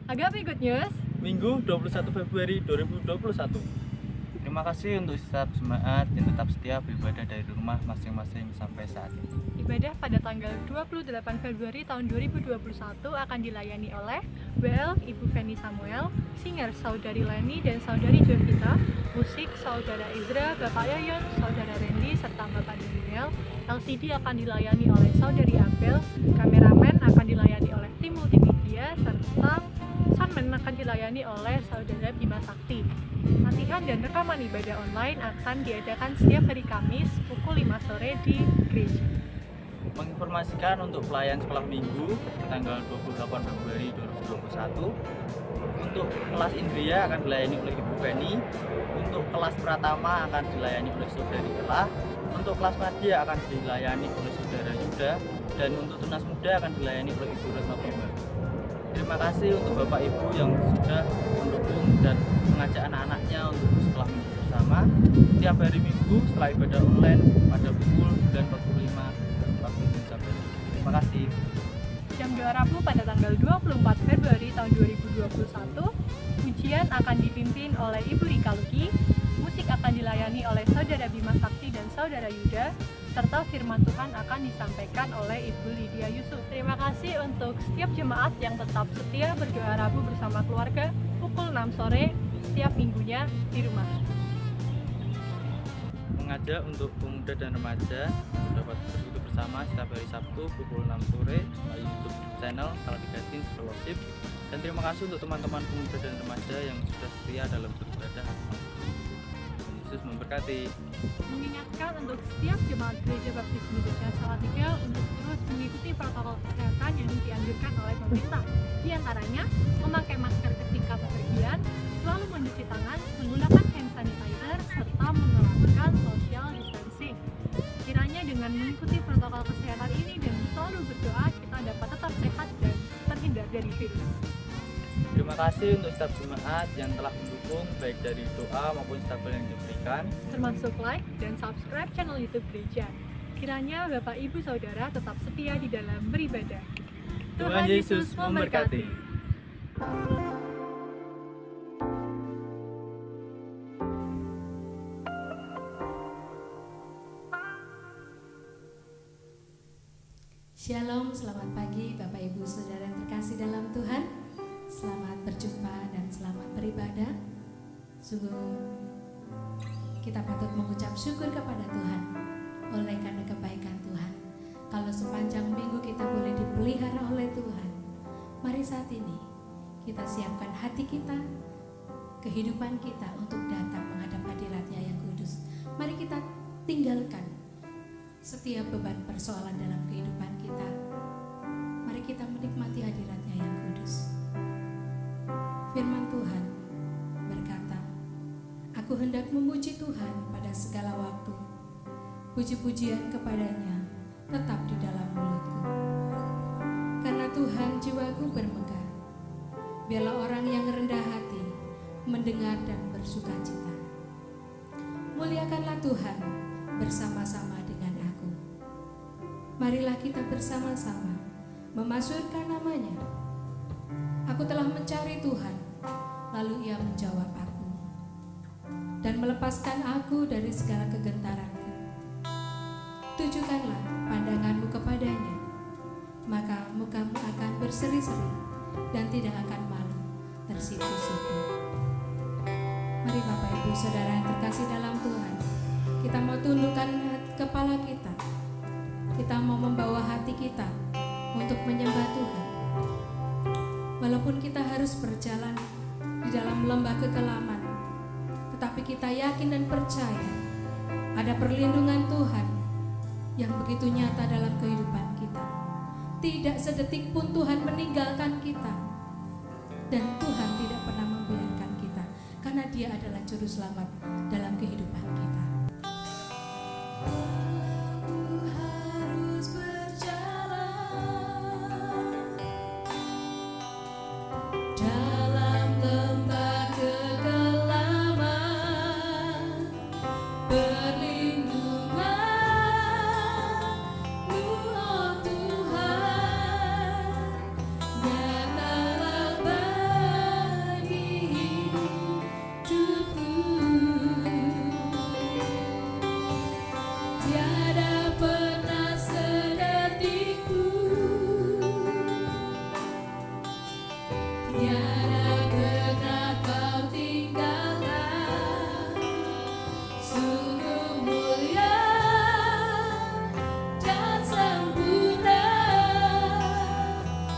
Agape Good News, Minggu 21 Februari 2021. Terima kasih untuk setiap jemaat yang tetap setia beribadah dari rumah masing-masing sampai saat ini. ibadah pada tanggal 28 Februari tahun 2021 akan dilayani oleh WL Ibu Feni Samuel, singer Saudari Leni dan Saudari Jovita, musik Saudara Ezra, Bapak Yayon, Saudara Randy, serta Bapak Daniel. LCD akan dilayani oleh Saudari Abel, kameramen akan dilayani oleh tim multimedia, serta soundman akan dilayani oleh Saudara Bima Sakti. Latihan dan rekaman ibadah online akan diadakan setiap hari Kamis pukul 5 sore di gereja. Menginformasikan untuk pelayan sekolah minggu tanggal 28 Februari 2021. Untuk kelas Indria akan dilayani oleh Ibu Feni. Untuk kelas Pratama akan dilayani oleh Saudari Ella. Untuk kelas Madya akan dilayani oleh Saudara Yuda. Dan untuk tunas muda akan dilayani oleh Ibu Retno Bima. Terima kasih untuk Bapak Ibu yang sudah mendukung dan mengajak anak-anaknya untuk sekolah minggu bersama setiap hari Minggu setelah ibadah online pada pukul 9.45 waktu Indonesia Barat. Terima kasih. Jam doa Rabu pada tanggal 24 Februari tahun 2021, ujian akan dipimpin oleh Ibu Rika Luki, musik akan dilayani oleh Saudara Bima Sakti dan Saudara Yuda, serta firman Tuhan akan disampaikan oleh Ibu Lydia Yusuf. Terima kasih untuk setiap jemaat yang tetap setia berdoa Rabu bersama keluarga pukul 6 sore setiap minggunya di rumah. Mengajak untuk pemuda dan remaja dapat bersekutu bersama setiap hari Sabtu pukul 6 sore melalui YouTube channel Salatiga Teens Fellowship. Dan terima kasih untuk teman-teman pemuda dan remaja yang sudah setia dalam beribadah. Yesus memberkati. Mengingatkan untuk setiap jemaat Gereja Baptis Indonesia Salatiga untuk terus mengikuti protokol kesehatan yang dianjurkan oleh pemerintah. Di antaranya, memakai masker ketika bepergian, selalu mencuci tangan, menggunakan hand sanitizer, serta menerapkan social distancing. Kiranya dengan mengikuti protokol kesehatan ini dan selalu berdoa, kita dapat tetap sehat dan terhindar dari virus. Terima kasih untuk setiap jemaat yang telah mendukung baik dari doa maupun stabel yang diberikan. Termasuk like dan subscribe channel YouTube Gereja. Kiranya Bapak Ibu Saudara tetap setia di dalam beribadah. Tuhan Yesus memberkati. Shalom, selamat pagi Bapak Ibu Saudara yang terkasih dalam Tuhan. Selamat berjumpa dan selamat beribadah. Sungguh kita patut mengucap syukur kepada Tuhan oleh karena kebaikan Tuhan. Kalau sepanjang minggu kita boleh dipelihara oleh Tuhan, mari saat ini kita siapkan hati kita, kehidupan kita untuk datang menghadap hadirat-Nya yang kudus. Mari kita tinggalkan setiap beban persoalan dalam kehidupan kita. Mari kita menikmati hadirat-Nya yang kudus. Firman Tuhan berkata, "Aku hendak memuji Tuhan pada segala waktu. Puji-pujian kepadanya tetap di dalam mulutku. Karena Tuhan jiwaku bermegah. Biarlah orang yang rendah hati mendengar dan bersukacita. Muliakanlah Tuhan bersama-sama dengan aku. Marilah kita bersama-sama memasyurkan namanya. Aku telah mencari Tuhan, lalu Ia menjawab aku dan melepaskan aku dari segala kegentaranku. Tujukanlah pandanganmu kepadanya, maka mukamu akan berseri-seri dan tidak akan malu tersipu-sipu." Mari Bapak Ibu Saudara yang terkasih dalam Tuhan, kita mau tundukkan kepala kita. Kita mau membawa hati kita untuk menyembah Tuhan. Walaupun kita harus berjalan di dalam lembah kekelaman, tetapi kita yakin dan percaya ada perlindungan Tuhan yang begitu nyata dalam kehidupan kita. Tidak sedetik pun Tuhan meninggalkan kita, dan Tuhan tidak pernah membiarkan kita, karena Dia adalah juru selamat dalam kehidupan kita. Dalam lembah kekelaman, perlindungan-Mu, oh Tuhan, nyatalah tiada pernah kau tinggalkan. Sungguh mulia dan sempurna,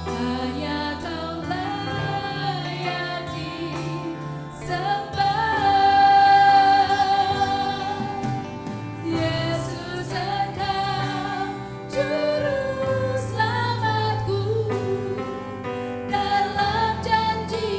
hanya kau layak disembah. Yesus, Engkau juru selamatku, dalam janji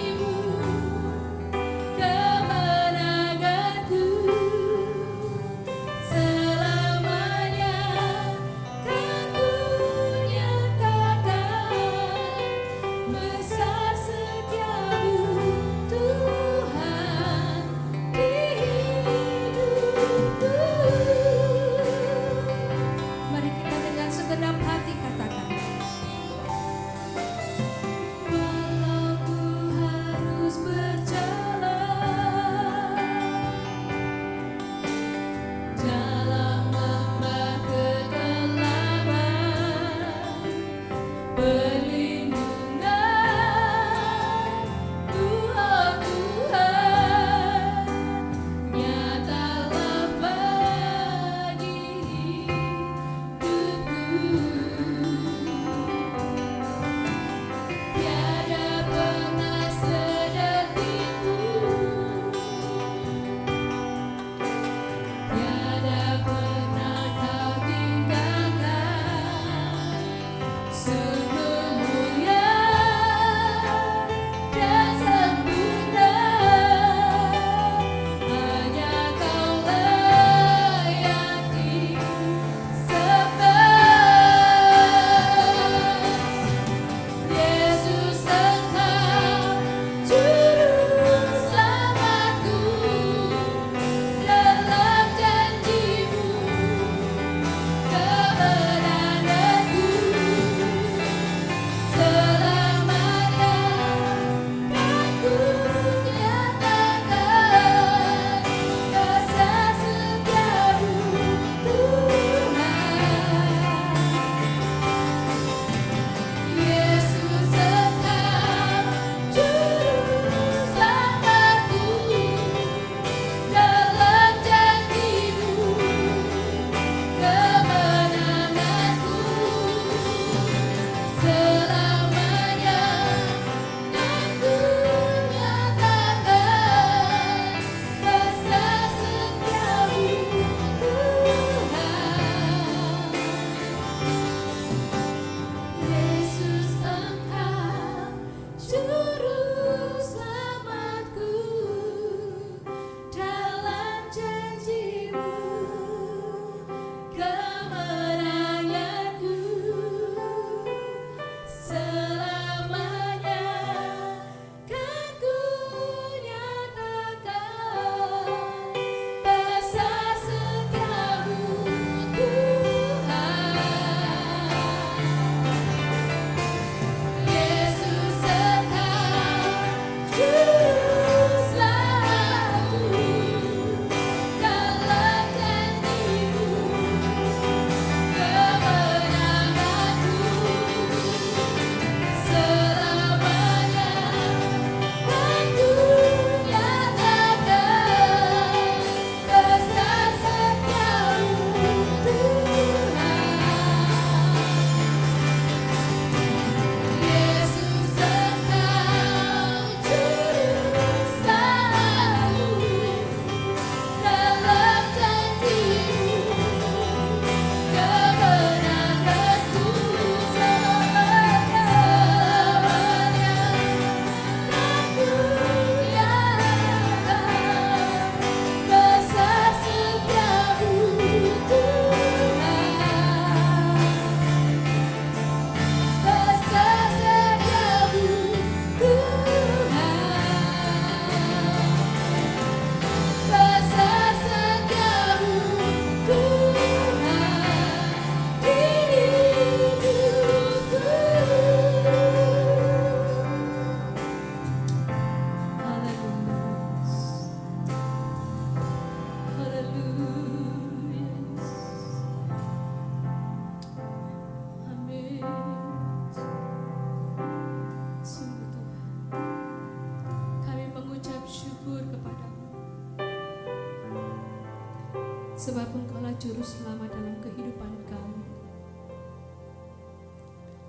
sebab Engkaulah juru selamat dalam kehidupan kami.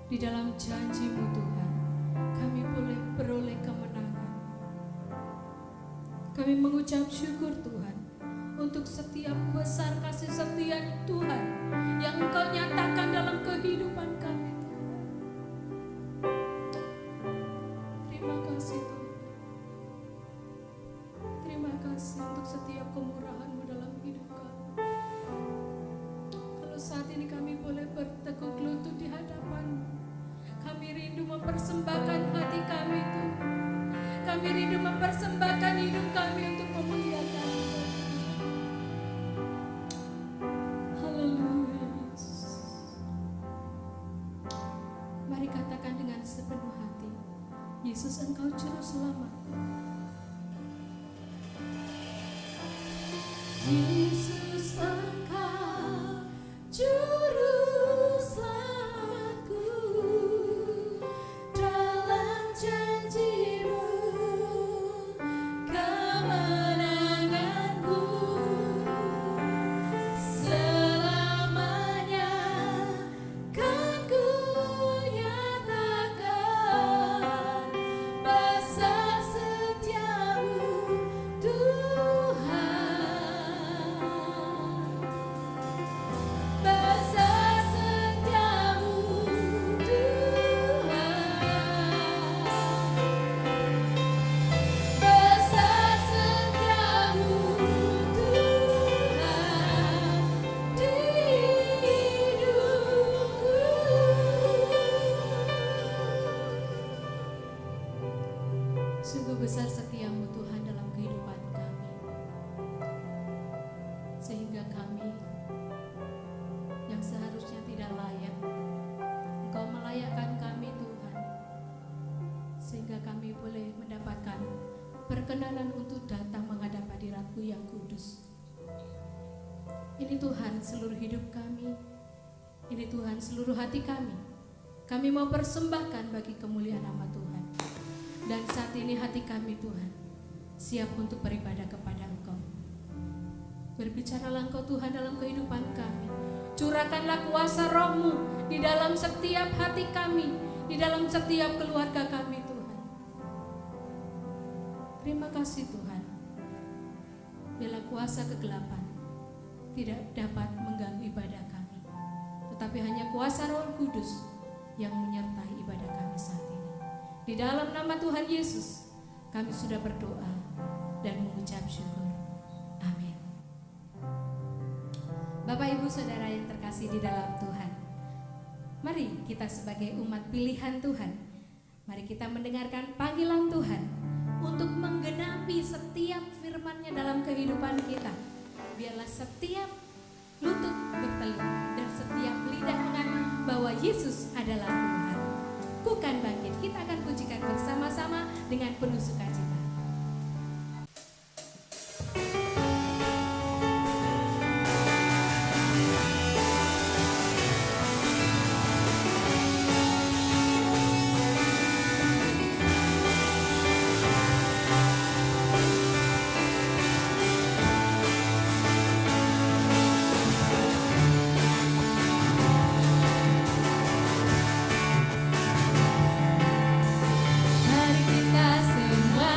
Di dalam janji-Mu Tuhan, kami boleh beroleh kemenangan. Kami mengucap syukur Tuhan untuk setiap besar kasih setia Tuhan yang Engkau nyatakan dalam kehidupan kami. Terima kasih Tuhan. Terima kasih untuk setiap kemurahan-Mu dalam hidup kami. Kalau saat ini kami boleh bertekuk lutut di hadapan-Mu, kami rindu mempersembahkan hati kami Tuhan. Kami rindu mempersembahkan hidup kami untuk memuliakan Engkau. Haleluya Yesus. Mari katakan dengan sepenuh hati, Yesus Engkau juru selamat. Yesus Engkau juru selamatku, dalam janji-Mu kemenanganku, selamanya kan ku nyatakan besar setiamu Tuhan. Besar setiamu Tuhan. Besar setiamu Tuhan di hidupku. Sungguh besar setiamu Tuhan dalam kehidupan kami, sehingga kami yang seharusnya tidak layak, Engkau melayakkan kami Tuhan, sehingga kami boleh mendapatkan perkenanan untuk datang menghadap hadirat-Mu yang kudus. Ini Tuhan seluruh hidup kami, ini Tuhan seluruh hati kami. Kami mau persembahkan bagi kemuliaan nama Tuhan. Dan saat ini hati kami Tuhan siap untuk beribadah kepada Engkau. Berbicaralah Engkau Tuhan dalam kehidupan kami. Curahkanlah kuasa Roh-Mu di dalam setiap hati kami, di dalam setiap keluarga kami Tuhan. Terima kasih Tuhan. Bila kuasa kegelapan tidak dapat mengganggu ibadah kami, tetapi hanya kuasa Roh Kudus yang menyertai ibadah kami saat ini. Di dalam nama Tuhan Yesus kami sudah berdoa dan mengucap syukur. Amin. Bapak Ibu Saudara yang terkasih di dalam Tuhan, mari kita sebagai umat pilihan Tuhan, mari kita mendengarkan panggilan Tuhan untuk menggenapi setiap firman-Nya dalam kehidupan kita. Biarlah setiap lutut bertelut dan setiap lidah mengakui bahwa Yesus adalah Tuhan. Ku kan bangkit, kita akan pujikan bersama-sama dengan penuh sukacita. Mari kita semua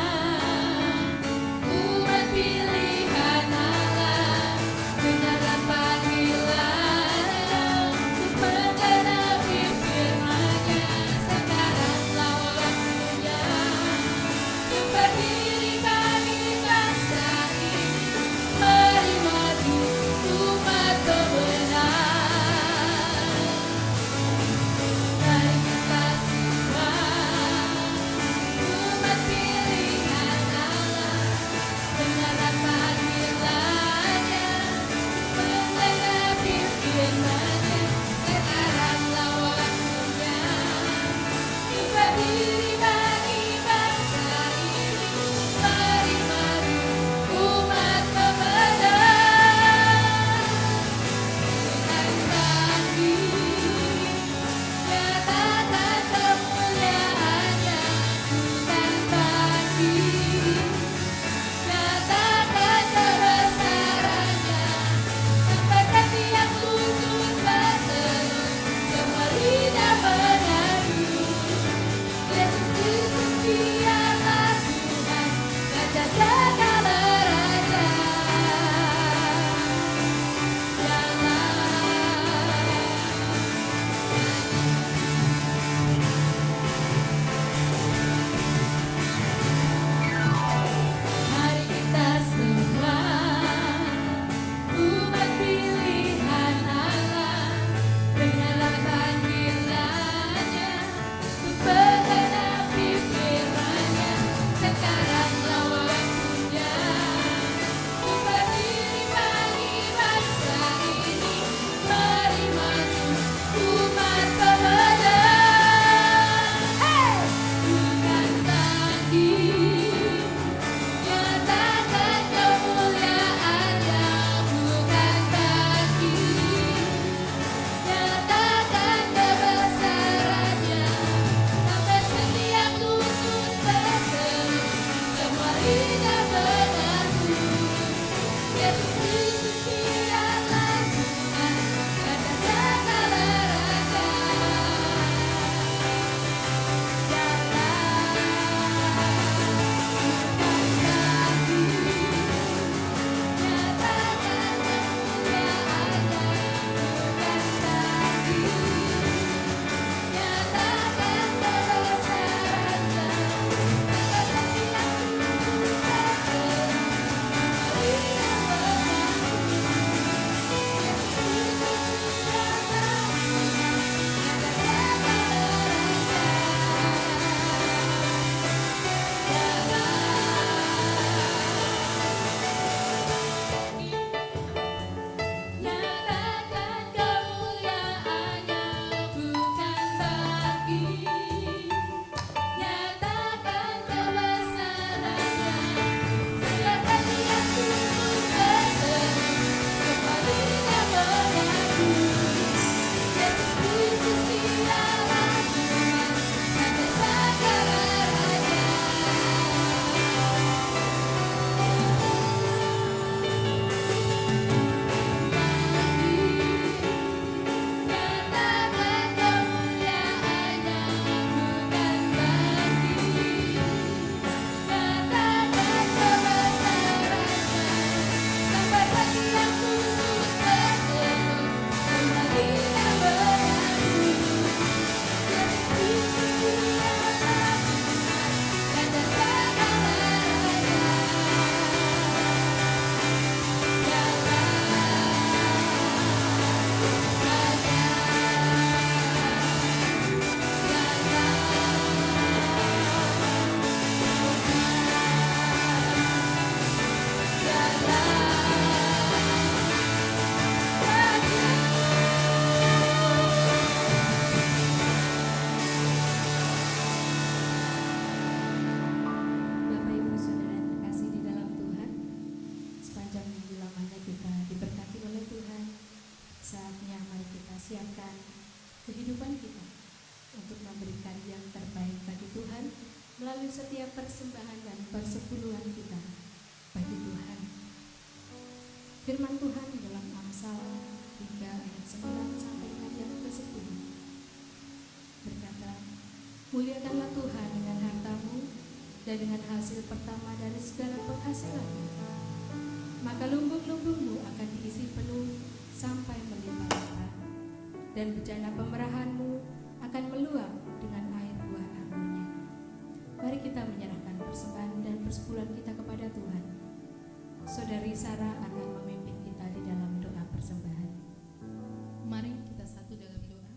setiap persembahan dan persepuluhan kita bagi Tuhan. Firman Tuhan di dalam Amsal 3 ayat 9 sampai dengan yang ke-10 berkata, muliakanlah Tuhan dengan hartamu dan dengan hasil pertama dari segala penghasilanmu, maka lumbung-lumbungmu akan diisi penuh sampai melimpah-limpah, dan bejana pemerahanmu akan meluap dengan air buah anggurnya. Mari kita menyerahkan persembahan dan persepuluhan kita kepada Tuhan. Saudari Sarah akan memimpin kita di dalam doa persembahan. Mari kita satu dalam doa.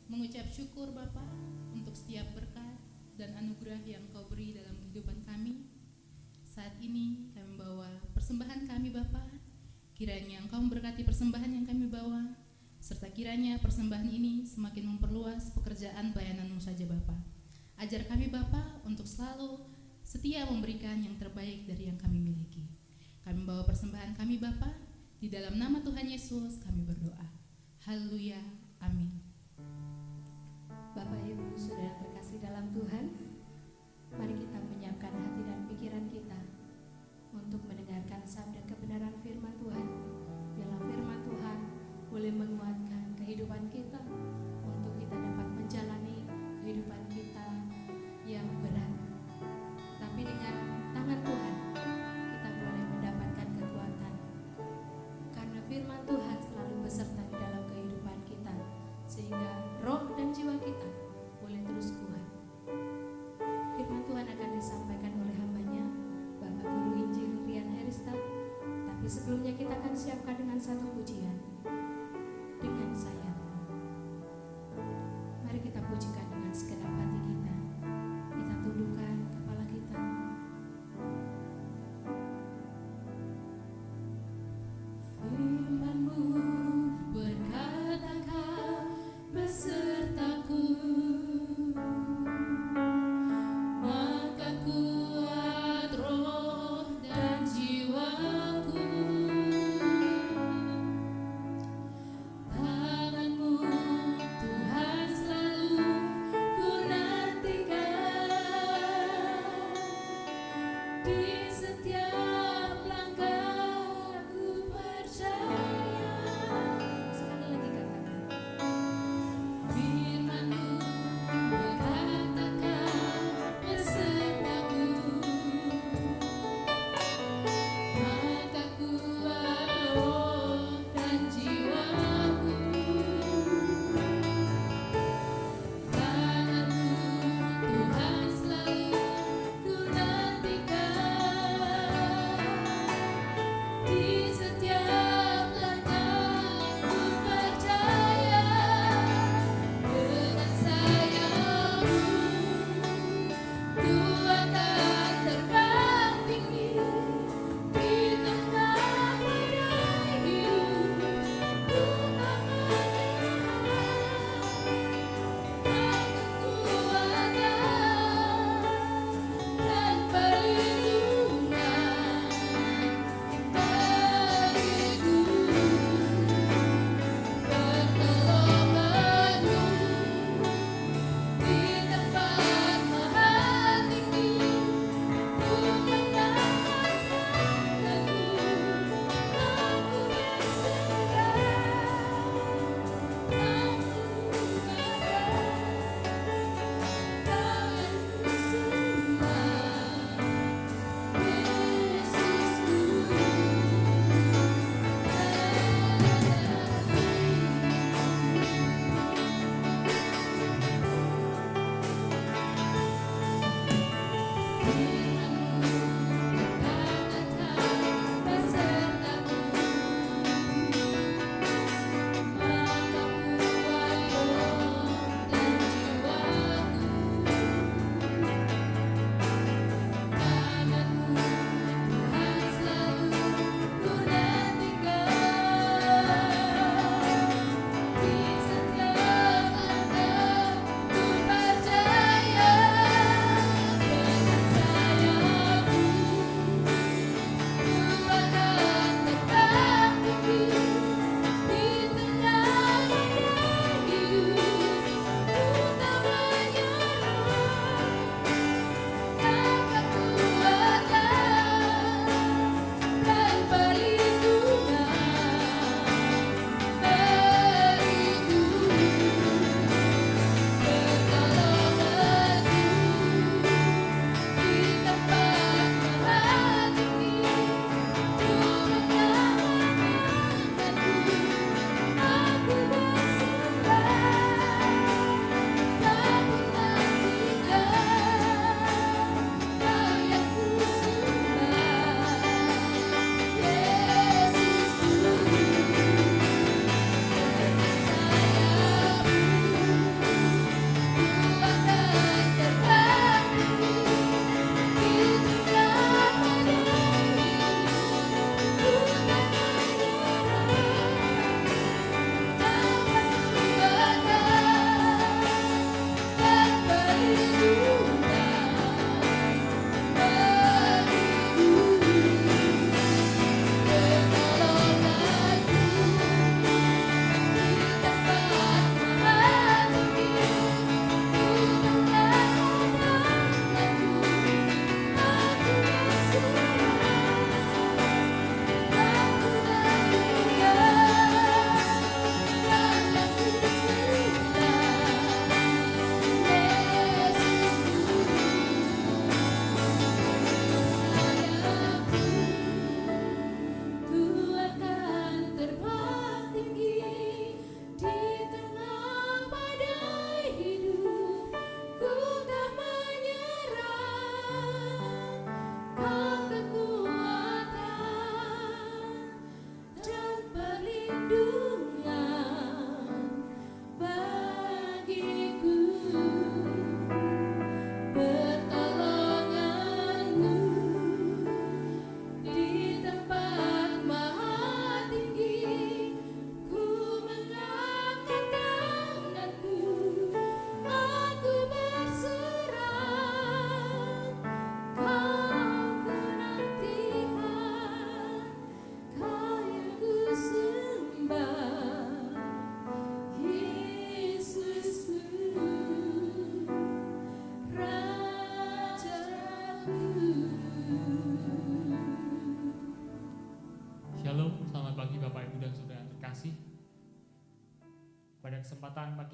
Mengucap syukur Bapa untuk setiap berkat dan anugerah yang Kau beri dalam kehidupan kami. Saat ini kami membawa persembahan kami Bapa. Kiranya Engkau memberkati persembahan yang kami bawa, serta kiranya persembahan ini semakin memperluas pekerjaan pelayanan-Mu saja Bapa. Ajar kami Bapa untuk selalu setia memberikan yang terbaik dari yang kami miliki. Kami membawa persembahan kami Bapa, di dalam nama Tuhan Yesus kami berdoa. Haleluya, amin. Bapak Ibu Saudara terkasih dalam Tuhan, mari kita menyiapkan hati dan pikiran kita untuk mendengarkan sabda kebenaran firman Tuhan. Biarlah firman Tuhan boleh menguatkan kehidupan kita untuk kita dapat menjalani kehidupan kita yang berat. Tapi dengan tangan Tuhan kita boleh mendapatkan kekuatan, karena firman Tuhan selalu beserta di dalam kehidupan kita, sehingga roh dan jiwa kita boleh terus kuat. Firman Tuhan akan disampaikan oleh hambanya Bapak Guru Injil Rian Herista. Tapi sebelumnya kita akan siapkan dengan satu pujian, dengan saya. Mari kita pujikan dengan segenap hati kita. Kita tundukkan kepala kita. Firman-Mu berkata Kau besertaku, maka kuat roh dan jiwaku. Tangan-Mu Tuhan selalu ku nantikan, di setiap langkah ku percaya. Sekali lagi katakan, Firman-Mu berkata Kau besertaku, maka kuat roh dan jiwaku. Tangan-Mu Tuhan selalu ku nantikan,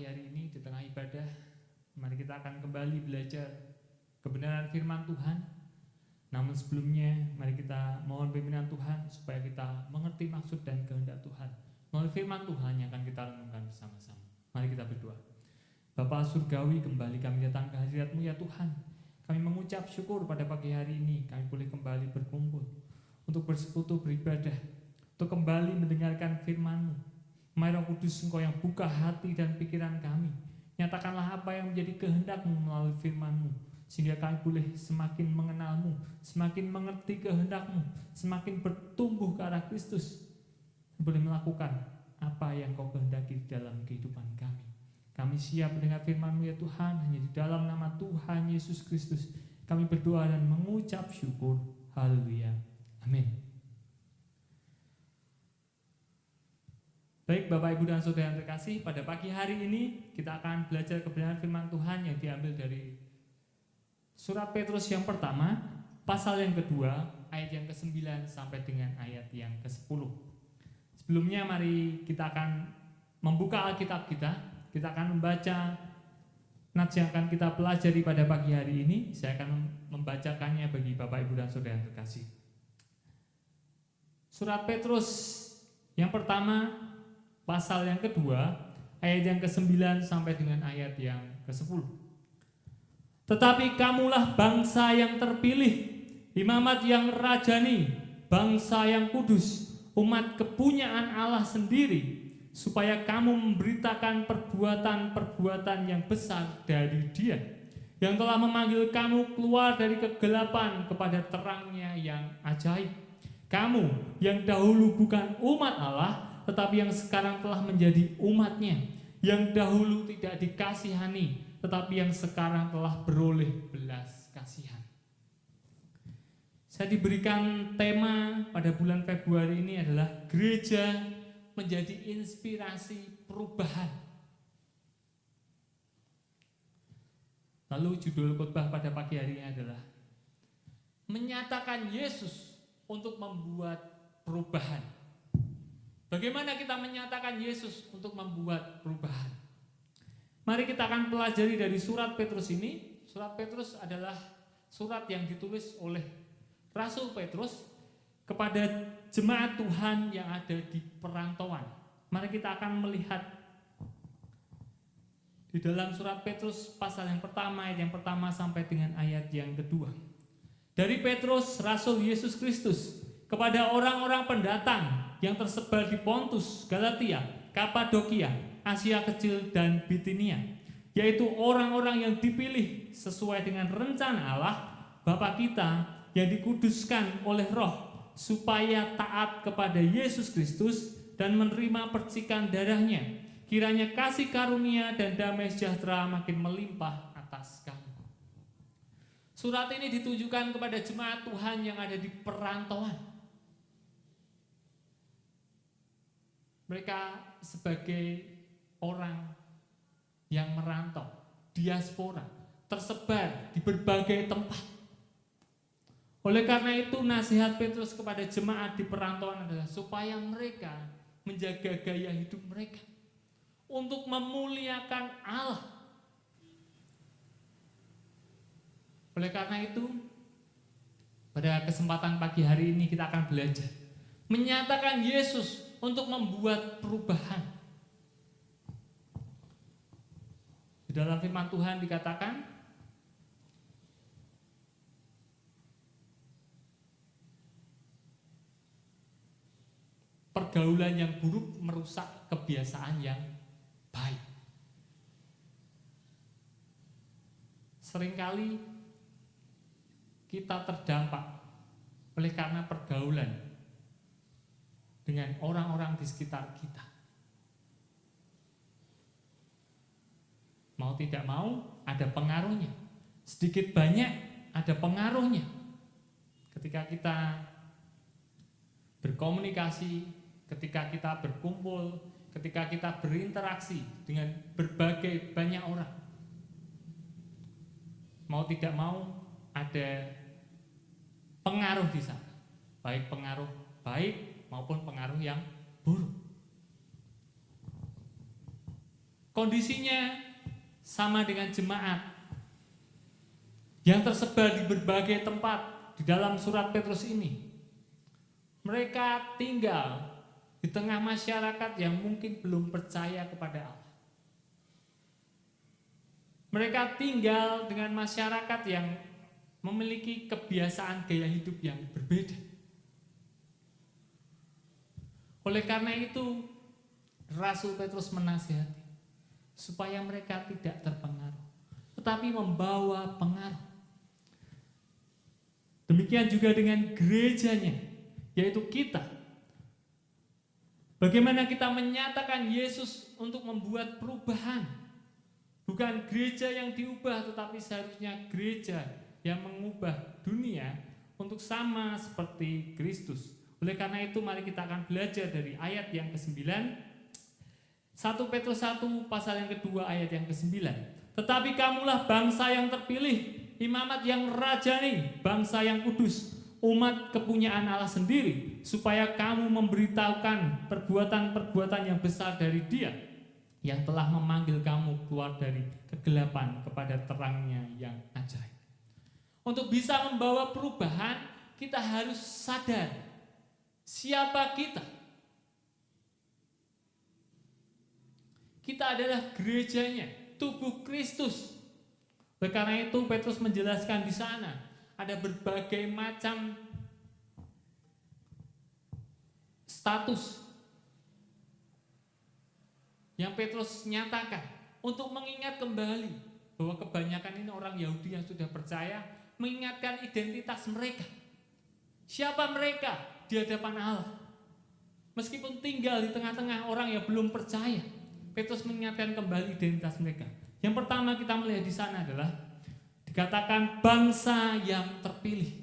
pagi hari ini di tengah ibadah, mari kita akan kembali belajar kebenaran firman Tuhan. Namun sebelumnya, mari kita mohon pimpinan Tuhan supaya kita mengerti maksud dan kehendak Tuhan melalui firman Tuhan yang akan kita renungkan bersama-sama. Mari kita berdoa. Bapa Surgawi, kembali kami datang ke hadirat-Mu ya Tuhan. Kami mengucap syukur pada pagi hari ini kami boleh kembali berkumpul untuk bersekutu beribadah, untuk kembali mendengarkan firman-Mu. Mari Roh Kudus, Engkau yang buka hati dan pikiran kami, nyatakanlah apa yang menjadi kehendak-Mu melalui firman-Mu, sehingga kami boleh semakin mengenal-Mu, semakin mengerti kehendak-Mu, semakin bertumbuh ke arah Kristus, boleh melakukan apa yang Kau kehendaki dalam kehidupan kami. Kami siap mendengar firman-Mu ya Tuhan. Hanya di dalam nama Tuhan Yesus Kristus kami berdoa dan mengucap syukur. Haleluya. Amin. Baik Bapak Ibu dan Saudara yang terkasih, pada pagi hari ini kita akan belajar kebenaran firman Tuhan yang diambil dari surat Petrus yang pertama, pasal yang kedua, ayat yang ke-9 sampai dengan ayat yang ke-10. Sebelumnya mari kita akan membuka Alkitab kita akan membaca nats yang akan kita pelajari pada pagi hari ini. Saya akan membacakannya bagi Bapak Ibu dan Saudara yang terkasih. Surat Petrus yang pertama, pasal yang kedua, ayat yang ke-9 sampai dengan ayat yang ke-10. Tetapi kamulah bangsa yang terpilih, imamat yang rajani, bangsa yang kudus, umat kepunyaan Allah sendiri, supaya kamu memberitakan perbuatan-perbuatan yang besar dari Dia, yang telah memanggil kamu keluar dari kegelapan kepada terangnya yang ajaib. Kamu yang dahulu bukan umat Allah, tetapi yang sekarang telah menjadi umatnya, yang dahulu tidak dikasihani, tetapi yang sekarang telah beroleh belas kasihan. Saya diberikan tema pada bulan Februari ini adalah gereja menjadi inspirasi perubahan. Lalu judul khotbah pada pagi hari ini adalah menyatakan Yesus untuk membuat perubahan. Bagaimana kita menyatakan Yesus untuk membuat perubahan? Mari kita akan pelajari dari surat Petrus ini. Surat Petrus adalah surat yang ditulis oleh Rasul Petrus kepada jemaat Tuhan yang ada di perantauan. Mari kita akan melihat di dalam surat Petrus pasal yang pertama, ayat yang pertama sampai dengan ayat yang kedua. Dari Petrus, Rasul Yesus Kristus, kepada orang-orang pendatang yang tersebar di Pontus, Galatia, Kapadokia, Asia Kecil, dan Bitinia, yaitu orang-orang yang dipilih sesuai dengan rencana Allah Bapa kita yang dikuduskan oleh Roh, supaya taat kepada Yesus Kristus dan menerima percikan darahnya. Kiranya kasih karunia dan damai sejahtera makin melimpah atas kamu. Surat ini ditujukan kepada jemaat Tuhan yang ada di perantauan. Mereka sebagai orang yang merantau, diaspora, tersebar di berbagai tempat. Oleh karena itu nasihat Petrus kepada jemaat di perantauan adalah supaya mereka menjaga gaya hidup mereka untuk memuliakan Allah. Oleh karena itu pada kesempatan pagi hari ini kita akan belajar menyatakan Yesus untuk membuat perubahan. Di dalam firman Tuhan dikatakan, pergaulan yang buruk merusak kebiasaan yang baik. Seringkali kita terdampak oleh karena pergaulan dengan orang-orang di sekitar kita. Mau tidak mau ada pengaruhnya. Sedikit banyak ada pengaruhnya. Ketika kita berkomunikasi, ketika kita berkumpul, ketika kita berinteraksi dengan berbagai banyak orang, mau tidak mau ada pengaruh di sana, baik pengaruh baik maupun pengaruh yang buruk. Kondisinya sama dengan jemaat yang tersebar di berbagai tempat di dalam surat Petrus ini. Mereka tinggal di tengah masyarakat yang mungkin belum percaya kepada Allah. Mereka tinggal dengan masyarakat yang memiliki kebiasaan gaya hidup yang berbeda. Oleh karena itu, Rasul Petrus menasihati supaya mereka tidak terpengaruh, tetapi membawa pengaruh. Demikian juga dengan gerejanya, yaitu kita. Bagaimana kita menyatakan Yesus untuk membuat perubahan. Bukan gereja yang diubah, tetapi seharusnya gereja yang mengubah dunia untuk sama seperti Kristus. Oleh karena itu mari kita akan belajar dari ayat yang ke-9, 1 Petrus 1 pasal yang kedua ayat yang ke-9. Tetapi kamulah bangsa yang terpilih, imamat yang rajani, bangsa yang kudus, umat kepunyaan Allah sendiri, supaya kamu memberitahukan perbuatan-perbuatan yang besar dari Dia yang telah memanggil kamu keluar dari kegelapan kepada terangnya yang ajaib. Untuk bisa membawa perubahan, kita harus sadar siapa kita. Kita adalah gerejanya, tubuh Kristus. Oleh karena itu Petrus menjelaskan di sana ada berbagai macam status yang Petrus nyatakan untuk mengingat kembali bahwa kebanyakan ini orang Yahudi yang sudah percaya, mengingatkan identitas mereka. Siapa mereka di hadapan Allah? Meskipun tinggal di tengah-tengah orang yang belum percaya, Petrus mengingatkan kembali identitas mereka. Yang pertama kita melihat di sana adalah dikatakan bangsa yang terpilih.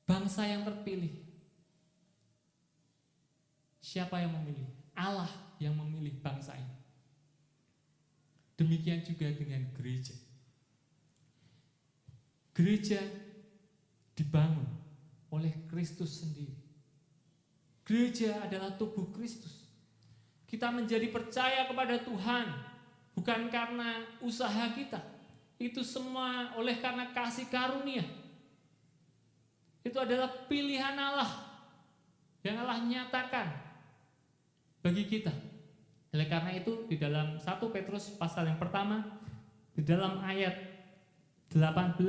Bangsa yang terpilih. Siapa yang memilih? Allah yang memilih bangsa ini. Demikian juga dengan gereja. Gereja dibangun oleh Kristus sendiri. Gereja adalah tubuh Kristus. Kita menjadi percaya kepada Tuhan bukan karena usaha kita. Itu semua oleh karena kasih karunia. Itu adalah pilihan Allah yang Allah nyatakan bagi kita. Oleh karena itu di dalam 1 Petrus pasal yang pertama, di dalam ayat 18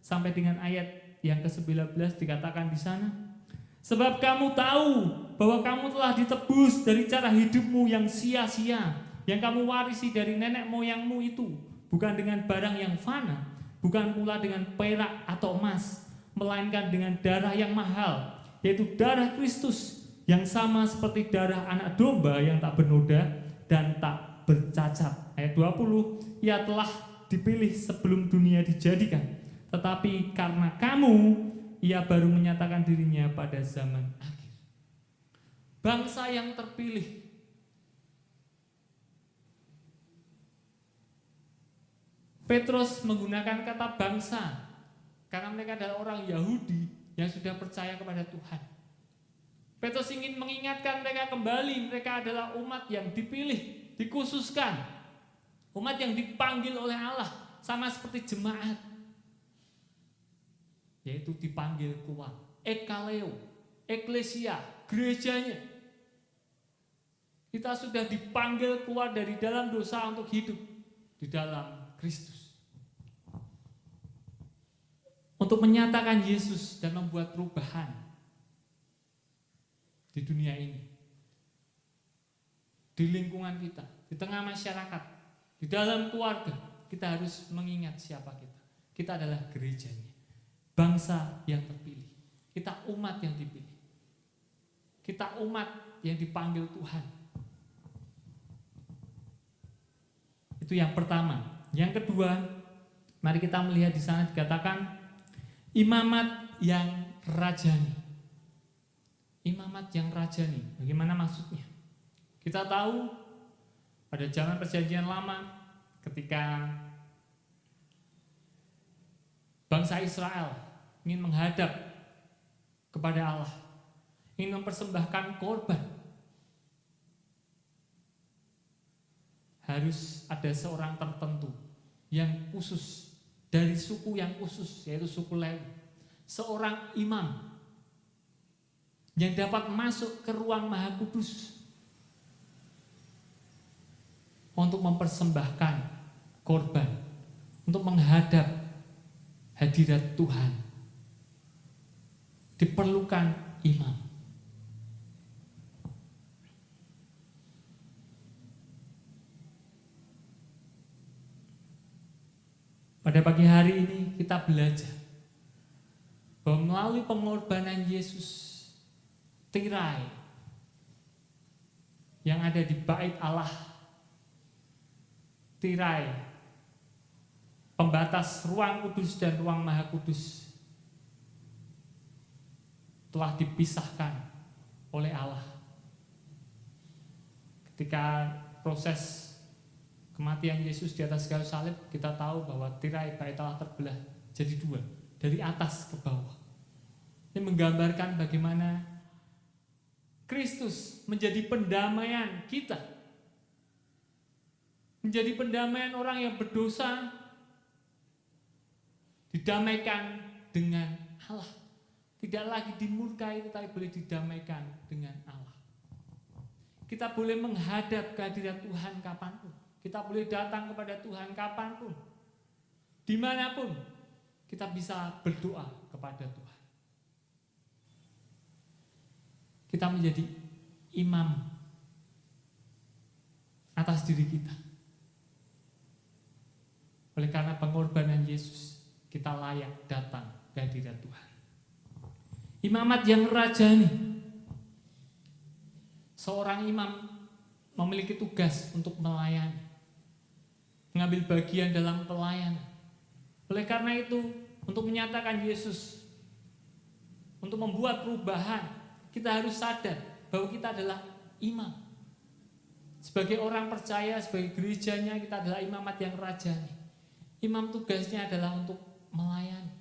sampai dengan ayat yang ke-19 dikatakan di sana, sebab kamu tahu bahwa kamu telah ditebus dari cara hidupmu yang sia-sia, yang kamu warisi dari nenek moyangmu itu, bukan dengan barang yang fana, bukan pula dengan perak atau emas, melainkan dengan darah yang mahal, yaitu darah Kristus, yang sama seperti darah anak domba yang tak bernoda dan tak bercacat. Ayat 20, ia telah dipilih sebelum dunia dijadikan, tetapi karena kamu, ia baru menyatakan dirinya pada zaman akhir. Bangsa yang terpilih. Petrus menggunakan kata bangsa karena mereka adalah orang Yahudi yang sudah percaya kepada Tuhan. Petrus ingin mengingatkan mereka kembali, mereka adalah umat yang dipilih, dikhususkan, umat yang dipanggil oleh Allah, sama seperti jemaat, yaitu dipanggil keluar, ekaleo, eklesia, gerejanya. Kita sudah dipanggil keluar dari dalam dosa untuk hidup di dalam Kristus, untuk menyatakan Yesus dan membuat perubahan di dunia ini, di lingkungan kita, di tengah masyarakat, di dalam keluarga. Kita harus mengingat siapa kita. Kita adalah gerejanya, bangsa yang terpilih. Kita umat yang dipilih. Kita umat yang dipanggil Tuhan. Itu yang pertama. Yang kedua, mari kita melihat di sana dikatakan imamat yang rajani. Imamat yang rajani, bagaimana maksudnya? Kita tahu pada zaman Perjanjian Lama ketika bangsa Israel ingin menghadap kepada Allah, ingin mempersembahkan korban, harus ada seorang tertentu yang khusus, dari suku yang khusus, yaitu suku Lewi, seorang imam yang dapat masuk ke ruang Maha Kudus untuk mempersembahkan korban, untuk menghadap hadirat Tuhan. Diperlukan imam. Pada pagi hari ini kita belajar bahwa melalui pengorbanan Yesus, tirai yang ada di bait Allah, tirai pembatas ruang kudus dan ruang Maha Kudus, telah dipisahkan oleh Allah. Ketika proses kematian Yesus di atas kayu salib, kita tahu bahwa tirai bait Allah terbelah jadi dua, dari atas ke bawah. Ini menggambarkan bagaimana Kristus menjadi pendamaian kita, menjadi pendamaian orang yang berdosa, didamaikan dengan Allah. Tidak lagi dimurkai, tetapi boleh didamaikan dengan Allah. Kita boleh menghadap kehadiran Tuhan kapanpun. Kita boleh datang kepada Tuhan kapanpun. Dimanapun kita bisa berdoa kepada Tuhan. Kita menjadi imam atas diri kita. Oleh karena pengorbanan Yesus, kita layak datang ke hadirat Tuhan. Imamat yang rajani. Seorang imam memiliki tugas untuk melayani, mengambil bagian dalam pelayanan. Oleh karena itu, untuk menyatakan Yesus, untuk membuat perubahan, kita harus sadar bahwa kita adalah imam. Sebagai orang percaya, sebagai gerejanya, kita adalah imamat yang rajani. Imam tugasnya adalah untuk melayani.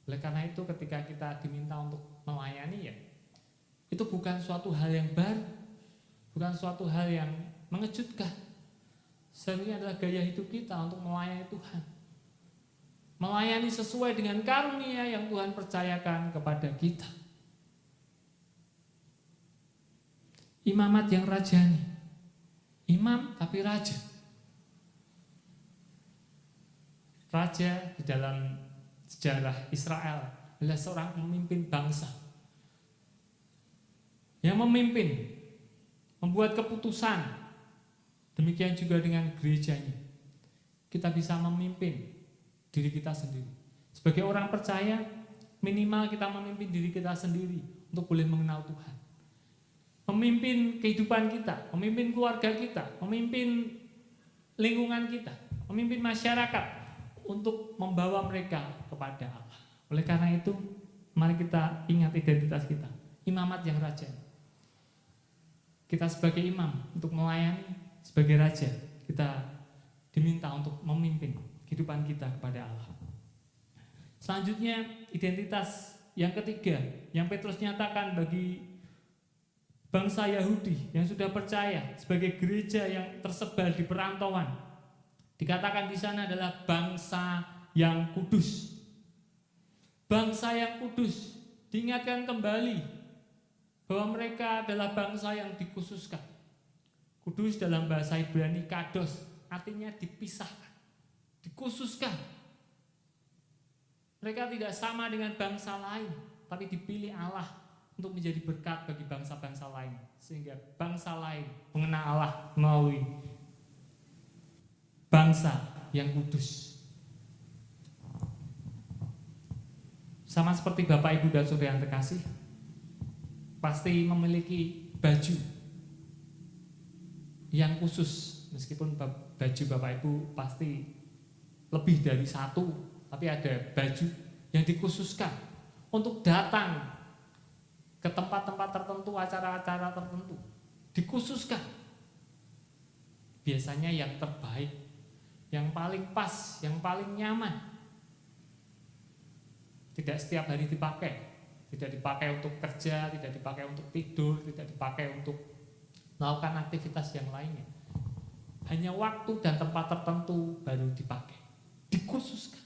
Oleh karena itu, ketika kita diminta untuk melayani, ya, itu bukan suatu hal yang baru, bukan suatu hal yang mengejutkan. Sebenarnya adalah gaya hidup kita untuk melayani Tuhan, melayani sesuai dengan karunia yang Tuhan percayakan kepada kita. Imamat yang rajani, imam tapi raja. Raja di dalam sejarah Israel adalah seorang pemimpin bangsa yang memimpin, membuat keputusan. Demikian juga dengan gerejanya. Kita bisa memimpin diri kita sendiri. Sebagai orang percaya, minimal kita memimpin diri kita sendiri untuk boleh mengenal Tuhan. Memimpin kehidupan kita, memimpin keluarga kita, memimpin lingkungan kita, memimpin masyarakat untuk membawa mereka kepada Allah. Oleh karena itu, mari kita ingat identitas kita, imamat yang raja. Kita sebagai imam untuk melayani, sebagai raja, kita diminta untuk memimpin kehidupan kita kepada Allah. Selanjutnya, identitas yang ketiga yang Petrus nyatakan bagi bangsa Yahudi yang sudah percaya sebagai gereja yang tersebar di perantauan. Dikatakan di sana adalah bangsa yang kudus. Bangsa yang kudus, diingatkan kembali bahwa mereka adalah bangsa yang dikhususkan. Kudus dalam bahasa Ibrani kados, artinya dipisahkan, dikhususkan. Mereka tidak sama dengan bangsa lain, tapi dipilih Allah untuk menjadi berkat bagi bangsa-bangsa lain, sehingga bangsa lain mengenal Allah melalui bangsa yang kudus. Sama seperti Bapak, Ibu, dan Saudara yang terkasih, pasti memiliki baju yang khusus. Meskipun baju Bapak Ibu pasti lebih dari satu, tapi ada baju yang dikhususkan untuk datang ke tempat-tempat tertentu, acara-acara tertentu. Dikhususkan. Biasanya yang terbaik, yang paling pas, yang paling nyaman. Tidak setiap hari dipakai. Tidak dipakai untuk kerja, tidak dipakai untuk tidur, tidak dipakai untuk melakukan aktivitas yang lainnya. hanya waktu dan tempat tertentu baru dipakai, dikhususkan.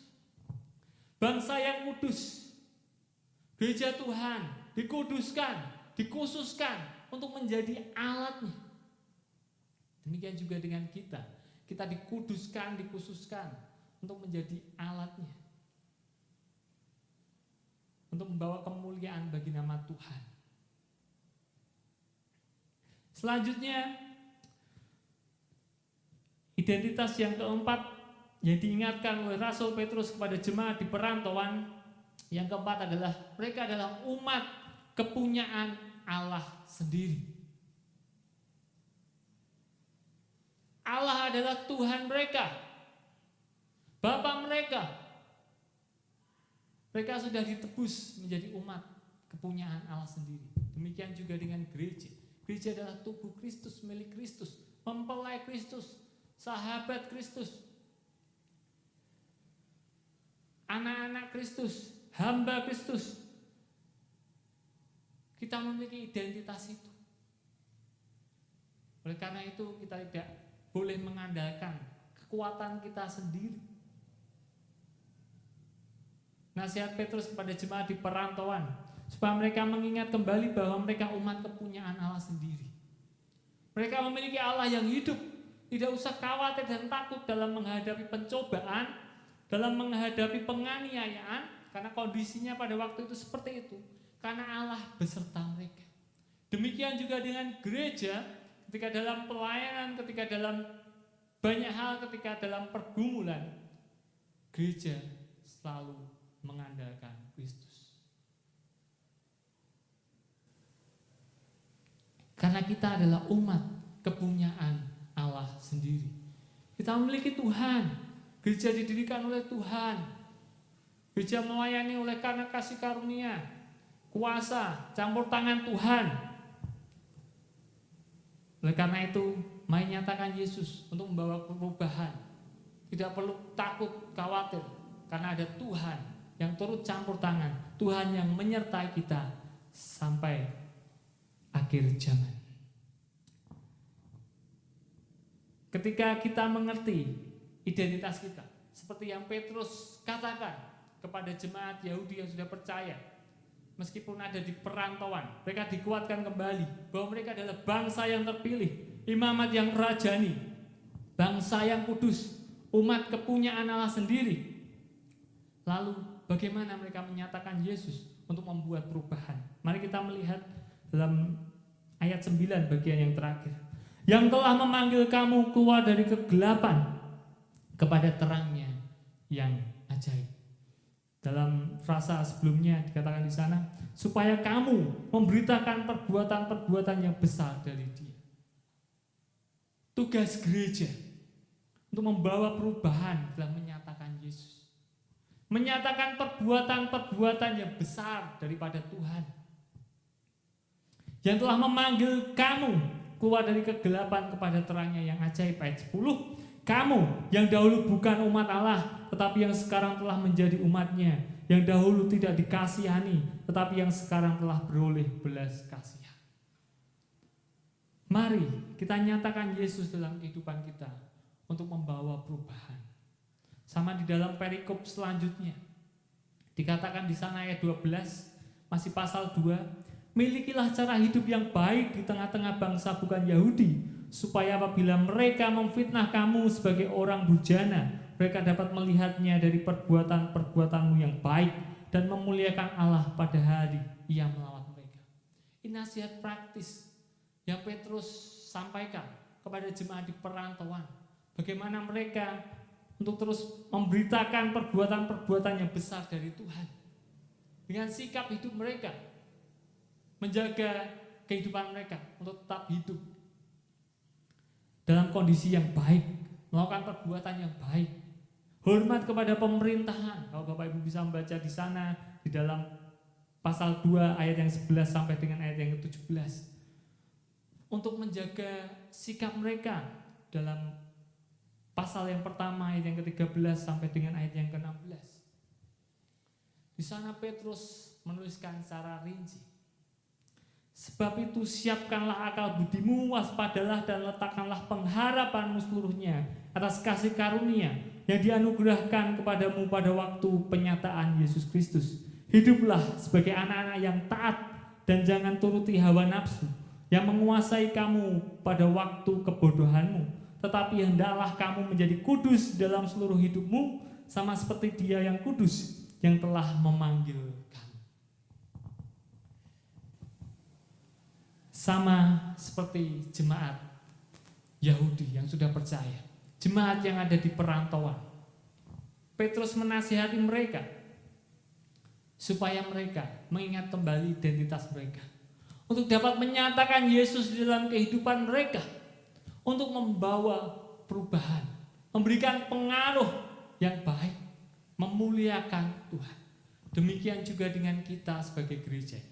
Bangsa yang kudus, gereja Tuhan dikuduskan, dikhususkan untuk menjadi alatnya. Demikian juga dengan kita dikuduskan, dikhususkan untuk menjadi alatnya, untuk membawa kemuliaan bagi nama Tuhan. Selanjutnya, identitas yang keempat yang diingatkan oleh Rasul Petrus kepada jemaat di perantauan, yang keempat adalah mereka adalah umat kepunyaan Allah sendiri. Allah adalah Tuhan mereka, Bapa mereka. Mereka sudah ditebus menjadi umat kepunyaan Allah sendiri. Demikian juga dengan gereja. Gereja adalah tubuh Kristus, milik Kristus, mempelai Kristus, sahabat Kristus, anak-anak Kristus, hamba Kristus. Kita memiliki identitas itu. Oleh karena itu kita tidak boleh mengandalkan kekuatan kita sendiri. Nasihat Petrus kepada jemaat di perantauan, supaya mereka mengingat kembali bahwa mereka umat kepunyaan Allah sendiri. Mereka memiliki Allah yang hidup. Tidak usah khawatir dan takut dalam menghadapi pencobaan, dalam menghadapi penganiayaan, karena kondisinya pada waktu itu seperti itu. Karena Allah beserta mereka. Demikian juga dengan gereja, ketika dalam pelayanan, ketika dalam banyak hal, ketika dalam pergumulan, gereja selalu mengandalkan Kristus. Karena kita adalah umat kepunyaan Allah sendiri. Kita memiliki Tuhan. Gereja didirikan oleh Tuhan. Gereja melayani oleh karena kasih karunia, kuasa, campur tangan Tuhan. Oleh karena itu, mari nyatakan Yesus untuk membawa perubahan. Tidak perlu takut, khawatir, karena ada Tuhan yang turut campur tangan, Tuhan yang menyertai kita sampai akhir zaman. Ketika kita mengerti identitas kita, seperti yang Petrus katakan kepada jemaat Yahudi yang sudah percaya, meskipun ada di perantauan, mereka dikuatkan kembali bahwa mereka adalah bangsa yang terpilih, imamat yang rajani, bangsa yang kudus, umat kepunyaan Allah sendiri. Lalu bagaimana mereka menyatakan Yesus untuk membuat perubahan? Mari kita melihat dalam ayat 9 bagian yang terakhir. Yang telah memanggil kamu keluar dari kegelapan kepada terangnya yang ajaib. Dalam frasa sebelumnya dikatakan di sana, supaya kamu memberitakan perbuatan-perbuatan yang besar dari Dia. Tugas gereja untuk membawa perubahan adalah menyatakan Yesus. Menyatakan perbuatan-perbuatan yang besar daripada Tuhan. Yang telah memanggil kamu keluar dari kegelapan kepada terangnya yang ajaib. Ayat 10, kamu yang dahulu bukan umat Allah, tetapi yang sekarang telah menjadi umatnya, yang dahulu tidak dikasihani, tetapi yang sekarang telah beroleh belas kasihan. Mari kita nyatakan Yesus dalam kehidupan kita untuk membawa perubahan. Sama di dalam perikop selanjutnya, dikatakan di sana ayat 12, masih pasal 2, milikilah cara hidup yang baik di tengah-tengah bangsa bukan Yahudi, supaya apabila mereka memfitnah kamu sebagai orang durjana, mereka dapat melihatnya dari perbuatan-perbuatanmu yang baik dan memuliakan Allah pada hari Ia melawat mereka. Ini nasihat praktis yang Petrus sampaikan kepada jemaat di perantauan. Bagaimana mereka untuk terus memberitakan perbuatan-perbuatan yang besar dari Tuhan. Dengan sikap hidup mereka, menjaga kehidupan mereka untuk tetap hidup dalam kondisi yang baik, melakukan perbuatan yang baik, hormat kepada pemerintahan. Kalau Bapak Ibu bisa membaca di sana di dalam pasal 2 ayat yang 11 sampai dengan ayat yang ke-17, untuk menjaga sikap mereka dalam pasal yang pertama ayat yang ke-13 sampai dengan ayat yang ke-16. Di sana Petrus menuliskan secara rinci Sebab itu siapkanlah akal budimu, waspadalah dan letakkanlah pengharapanmu seluruhnya atas kasih karunia yang dianugerahkan kepadamu pada waktu penyataan Yesus Kristus. Hiduplah sebagai anak-anak yang taat dan jangan turuti hawa nafsu yang menguasai kamu pada waktu kebodohanmu. Tetapi hendaklah kamu menjadi kudus dalam seluruh hidupmu, sama seperti Dia yang kudus yang telah memanggil kamu. Sama seperti jemaat Yahudi yang sudah percaya, jemaat yang ada di perantauan. Petrus menasihati mereka supaya mereka mengingat kembali identitas mereka, untuk dapat menyatakan Yesus di dalam kehidupan mereka, untuk membawa perubahan, memberikan pengaruh yang baik, memuliakan Tuhan. Demikian juga dengan kita sebagai gereja.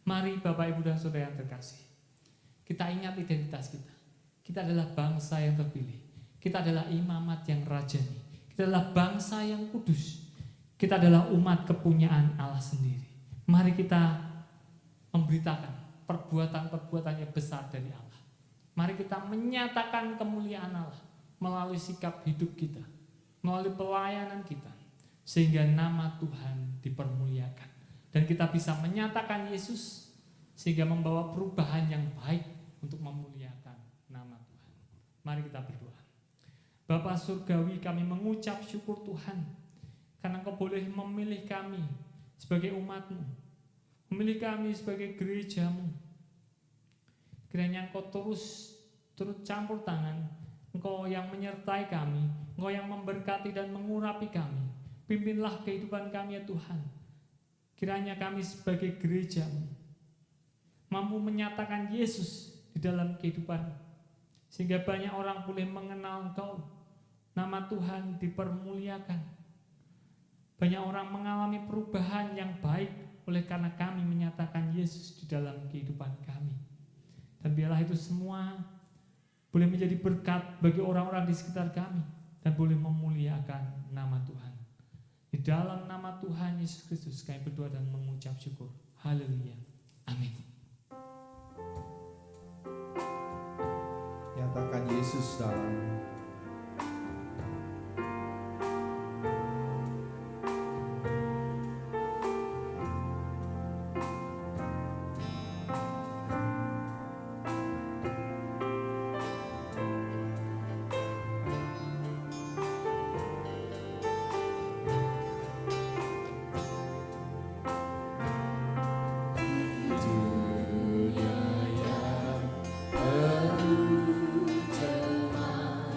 Mari Bapak, Ibu, dan Saudara yang terkasih, kita ingat identitas kita. Kita adalah bangsa yang terpilih. Kita adalah imamat yang rajani. Kita adalah bangsa yang kudus. Kita adalah umat kepunyaan Allah sendiri. Mari kita memberitakan perbuatan-perbuatan yang besar dari Allah. Mari kita menyatakan kemuliaan Allah melalui sikap hidup kita, melalui pelayanan kita, sehingga nama Tuhan dipermuliakan. Dan kita bisa menyatakan Yesus sehingga membawa perubahan yang baik untuk memuliakan nama Tuhan. Mari kita berdoa. Bapa surgawi, kami mengucap syukur Tuhan karena Engkau boleh memilih kami sebagai umat-Mu, memilih kami sebagai gereja-Mu. Kiranya Engkau turut campur tangan, Engkau yang menyertai kami, Engkau yang memberkati dan mengurapi kami. Pimpinlah kehidupan kami ya Tuhan. Kiranya kami sebagai gereja-Mu mampu menyatakan Yesus di dalam kehidupan, sehingga banyak orang boleh mengenal Engkau, nama Tuhan dipermuliakan. Banyak orang mengalami perubahan yang baik oleh karena kami menyatakan Yesus di dalam kehidupan kami. Dan biarlah itu semua boleh menjadi berkat bagi orang-orang di sekitar kami dan boleh memuliakan nama Tuhan. Di dalam nama Tuhan Yesus Kristus kami berdoa dan mengucap syukur. Haleluya. Amin. Nyatakan Yesus dalam Terima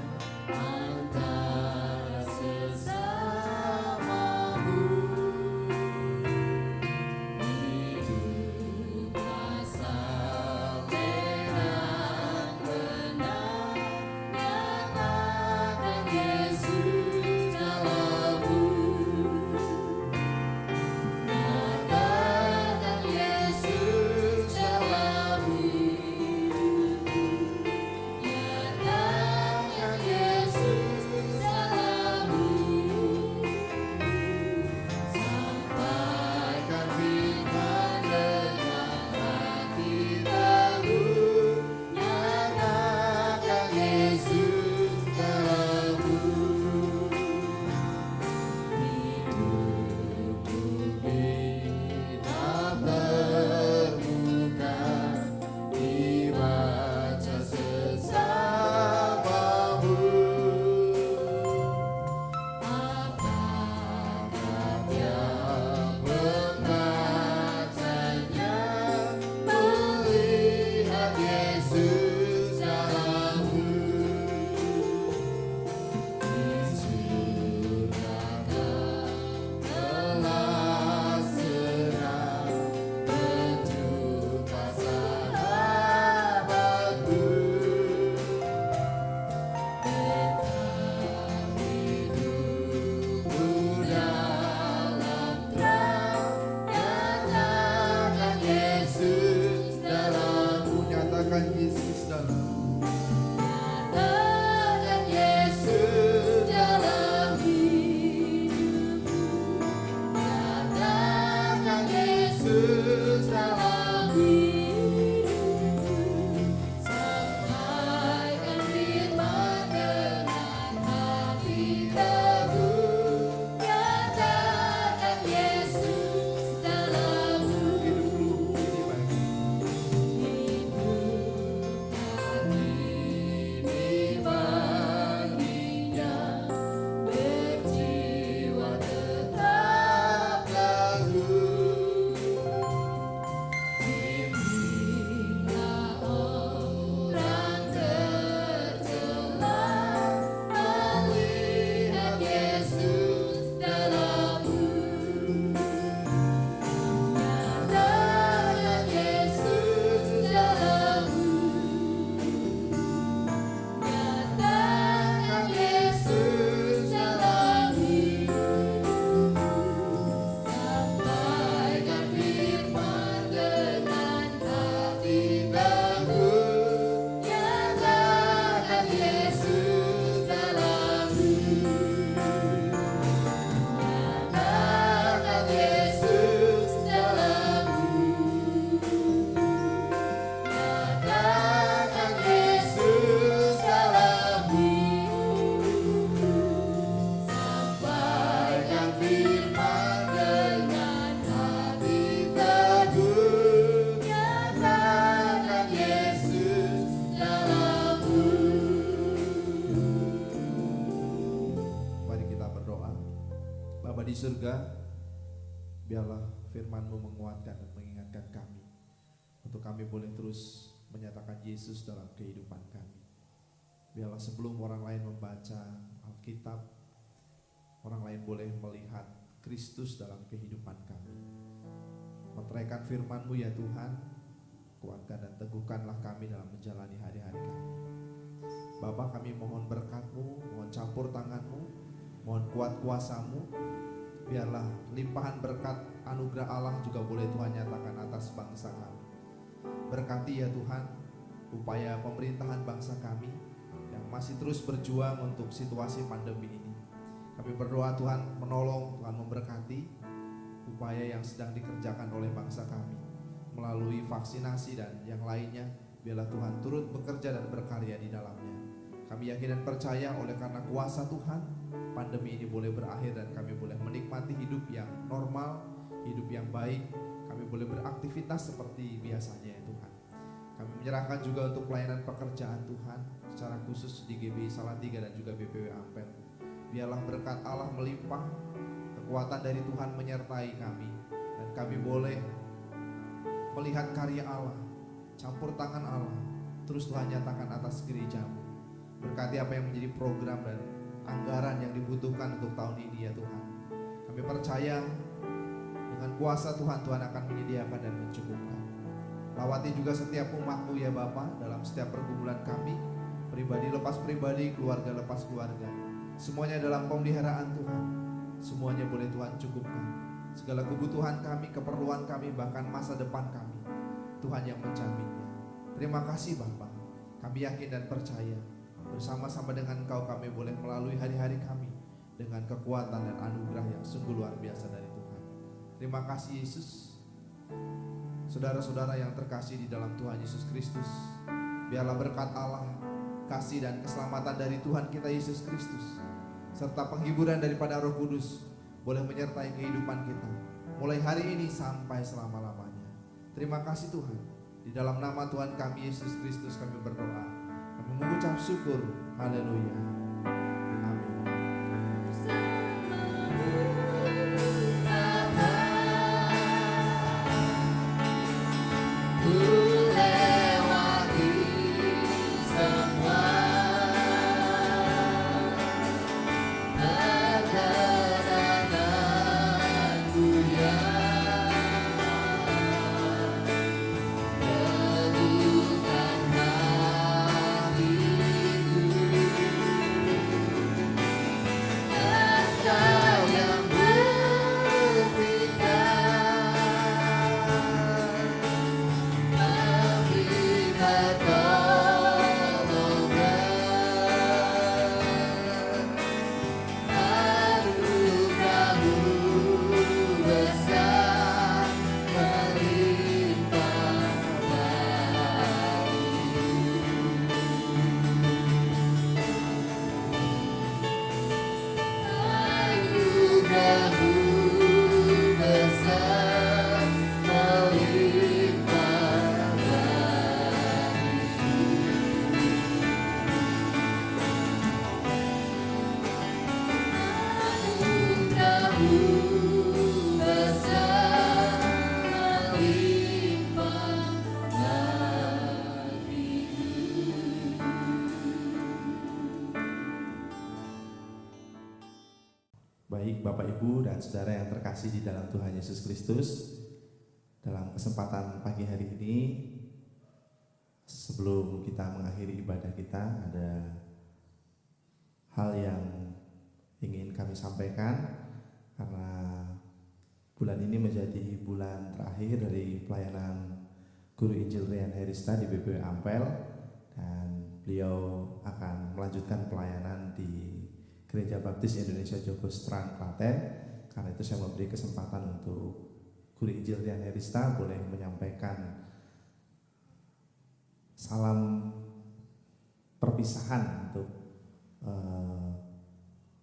surga, biarlah firman-Mu menguatkan dan mengingatkan kami untuk kami boleh terus menyatakan Yesus dalam kehidupan kami. Biarlah sebelum orang lain membaca Alkitab, orang lain boleh melihat Kristus dalam kehidupan kami. Meteraikan firman-Mu ya Tuhan, kuatkan dan teguhkanlah kami dalam menjalani hari-hari kami. Bapa, kami mohon berkat-Mu, mohon campur tangan-Mu, mohon kuat kuasa-Mu. Biarlah limpahan berkat anugerah Allah juga boleh Tuhan nyatakan atas bangsa kami. Berkati ya Tuhan upaya pemerintahan bangsa kami yang masih terus berjuang untuk situasi pandemi ini. Kami berdoa Tuhan menolong, Tuhan memberkati upaya yang sedang dikerjakan oleh bangsa kami melalui vaksinasi dan yang lainnya. Biarlah Tuhan turut bekerja dan berkarya di dalamnya. Kami yakin dan percaya oleh karena kuasa Tuhan, pandemi ini boleh berakhir dan kami boleh menikmati hidup yang normal, hidup yang baik. Kami boleh beraktivitas seperti biasanya ya Tuhan. Kami menyerahkan juga untuk pelayanan pekerjaan Tuhan, secara khusus di GBI Salatiga dan juga BPW Ampel. Biarlah berkat Allah melimpah, kekuatan dari Tuhan menyertai kami, dan kami boleh melihat karya Allah, campur tangan Allah, terus Tuhan nyatakan atas gereja-Mu. Berkati apa yang menjadi program dan anggaran yang dibutuhkan untuk tahun ini ya Tuhan. Kami percaya dengan kuasa Tuhan, Tuhan akan menyediakan dan mencukupkan. Lawati juga setiap umat-Mu ya Bapa dalam setiap pergumulan kami, pribadi lepas pribadi, keluarga lepas keluarga. Semuanya dalam pemeliharaan Tuhan. Semuanya boleh Tuhan cukupkan. Segala kebutuhan kami, keperluan kami, bahkan masa depan kami, Tuhan yang menjaminnya. Terima kasih Bapa. Kami yakin dan percaya bersama-sama dengan Engkau kami boleh melalui hari-hari kami dengan kekuatan dan anugerah yang sungguh luar biasa dari Tuhan. Terima kasih Yesus. Saudara-saudara yang terkasih di dalam Tuhan Yesus Kristus, biarlah berkat Allah, kasih dan keselamatan dari Tuhan kita Yesus Kristus, serta penghiburan daripada Roh Kudus boleh menyertai kehidupan kita mulai hari ini sampai selama-lamanya. Terima kasih Tuhan. Di dalam nama Tuhan kami Yesus Kristus kami berdoa. Kami mengucap syukur. Haleluya. Amin. Baik Bapak Ibu dan Saudara yang terkasih di dalam Tuhan Yesus Kristus, dalam kesempatan pagi hari ini, sebelum kita mengakhiri ibadah kita, ada hal yang ingin kami sampaikan. Karena bulan ini menjadi bulan terakhir dari pelayanan Guru Injil Rian Herista di BPW Ampel, dan beliau akan melanjutkan pelayanan di Gereja Baptis Indonesia Jogostrang Klaten. Karena itu saya memberi kesempatan untuk Guru Injil Rian Herista boleh menyampaikan salam perpisahan untuk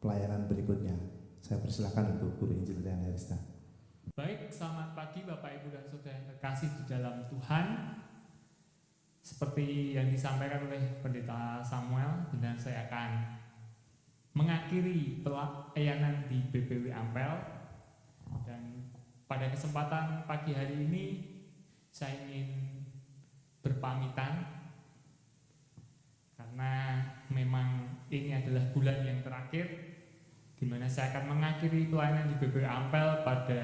pelayanan berikutnya. Saya persilakan untuk Guru Injil Rian Herista. Baik, selamat pagi Bapak Ibu dan Saudara yang terkasih di dalam Tuhan. Seperti yang disampaikan oleh Pendeta Samuel, dan saya akan mengakhiri pelayanan di BPW Ampel pada kesempatan pagi hari ini saya ingin berpamitan karena memang ini adalah bulan yang terakhir di mana saya akan mengakhiri pelayanan di BPW Ampel pada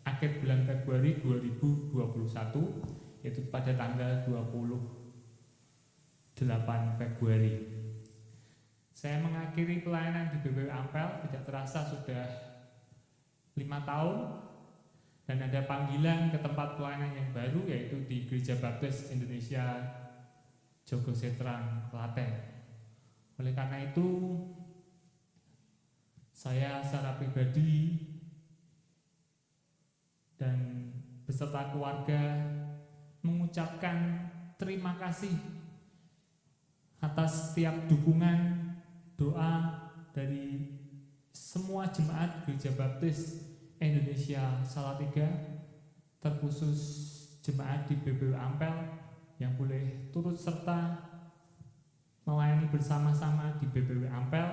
akhir bulan Februari 2021, yaitu pada tanggal 28 Februari. Saya mengakhiri pelayanan di BPW Ampel tidak terasa sudah 5 tahun, dan ada panggilan ke tempat pelayanan yang baru, yaitu di Gereja Baptis Indonesia Jogosetran, Klaten. Oleh karena itu, saya secara pribadi dan beserta keluarga mengucapkan terima kasih atas setiap dukungan doa dari semua jemaat Gereja Baptis Indonesia Salatiga, terkhusus jemaat di BPW Ampel yang boleh turut serta melayani bersama-sama di BPW Ampel.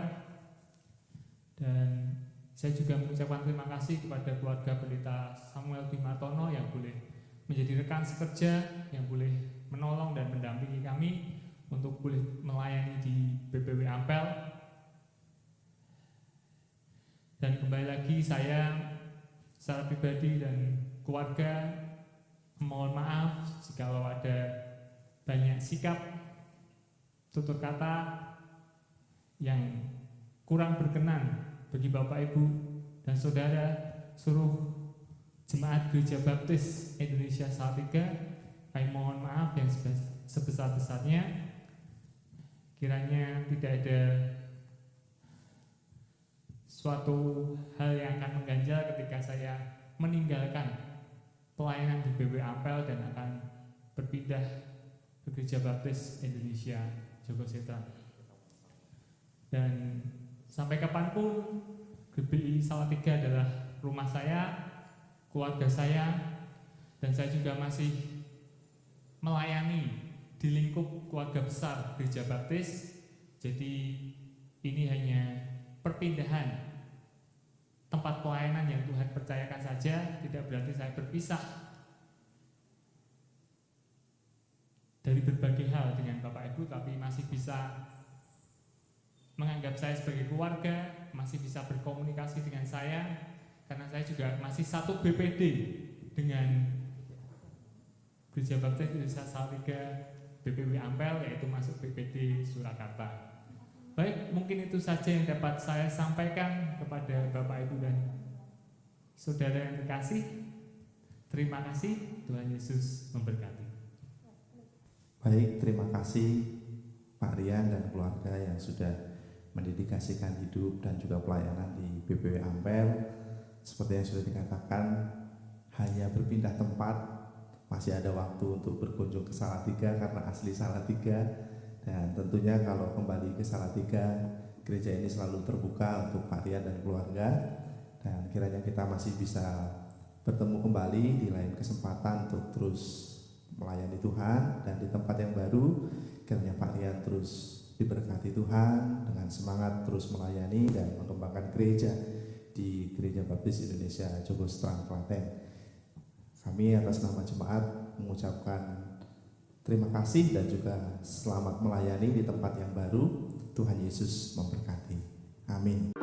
Dan saya juga mengucapkan terima kasih kepada keluarga Pendeta Samuel Bimatono yang boleh menjadi rekan sekerja, yang boleh menolong dan mendampingi kami untuk boleh melayani di BPW Ampel. Dan kembali lagi saya secara pribadi dan keluarga mohon maaf jika ada banyak sikap, tutur kata yang kurang berkenan bagi Bapak Ibu dan Saudara seluruh jemaat Gereja Baptis Indonesia Salatiga. Kami mohon maaf yang sebesar-besarnya. Kiranya tidak ada suatu hal yang akan mengganjal ketika saya meninggalkan pelayanan di BPW Ampel dan akan berpindah ke Gereja Baptis Indonesia Jogosetran. Dan sampai kapanpun GBI Salatiga adalah rumah saya, keluarga saya, dan saya juga masih melayani di lingkup keluarga besar Gereja Baptis. Jadi ini hanya perpindahan tempat pelayanan yang Tuhan percayakan saja, tidak berarti saya berpisah dari berbagai hal dengan Bapak Ibu, tapi masih bisa menganggap saya sebagai keluarga, masih bisa berkomunikasi dengan saya, karena saya juga masih satu BPD dengan Gereja Baptis Indonesia Salatiga BPW Ampel, yaitu masuk BPD Surakarta. Baik, mungkin itu saja yang dapat saya sampaikan kepada Bapak Ibu dan Saudara yang terkasih. Terima kasih, Tuhan Yesus memberkati. Baik, terima kasih Pak Rian dan keluarga yang sudah mendedikasikan hidup dan juga pelayanan di BPW Ampel. Seperti yang sudah dikatakan, hanya berpindah tempat, masih ada waktu untuk berkunjung ke Salatiga karena asli Salatiga. Dan tentunya kalau kembali ke Salatiga, gereja ini selalu terbuka untuk Pak Rian dan keluarga. Dan kiranya kita masih bisa bertemu kembali di lain kesempatan untuk terus melayani Tuhan. Dan di tempat yang baru, kiranya Pak Rian terus diberkati Tuhan dengan semangat terus melayani dan mengembangkan gereja di Gereja Baptis Indonesia Jogosetran, Klaten. Kami atas nama jemaat mengucapkan terima kasih dan juga selamat melayani di tempat yang baru. Tuhan Yesus memberkati. Amin.